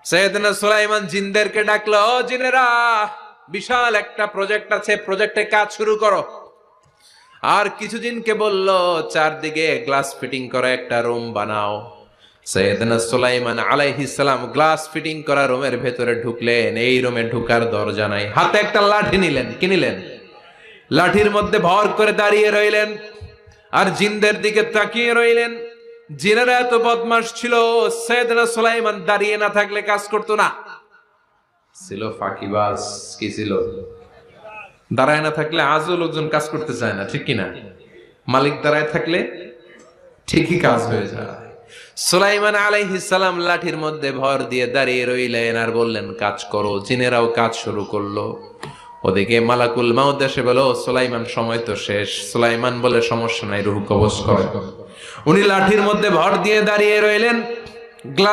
সাইয়েদনা সুলাইমান জিনদেরকে ডাকলো, ও জিনেরা, বিশাল একটা প্রজেক্ট আছে, প্রজেক্টে কাজ শুরু করো। আর কিছু জিনকে বলল, চারদিকে গ্লাস ফিটিং করা একটা রুম বানাও। সাইয়েদনা সুলাইমান আলাইহিস সালাম গ্লাস ফিটিং করা রুমের ভেতরে ঢুকলেন। এই রুমে ঢুকার দরজা নাই। হাতে একটা লাঠি নিলেন। কি নিলেন? লাঠির মধ্যে ভর করে দাঁড়িয়ে রইলেন আর জিনদের দিকে তাকিয়ে রইলেন। জিনেরা এত বদমাশ ছিল, সাইয়েদনা সুলাইমান দাঁড়িয়ে না থাকলে কাজ করতো না। ছিল ফাঁকিবাজ। কি ছিল? দাঁড়ায় না থাকলে আজও লোকজন কাজ করতে চায় না, ঠিক কিনা? মালিক দাঁড়ায় থাকলে ঠিকই কাজ হয়ে যায়। সুলাইমান আলাইহিস সালাম লাঠির মধ্যে ভর দিয়ে দাঁড়িয়ে রইলেন আর বললেন, কাজ করো। জিনেরাও কাজ শুরু করলো। ওদিকে মালাকুল মাউত এসে বলল, সুলাইমান সময় তো শেষ। সুলাইমান বলে, সমস্যা নাই, রূহ কবজ করো। উনি লাঠির মধ্যে ভর দিয়ে দাঁড়িয়ে রইলেন। গ্লাস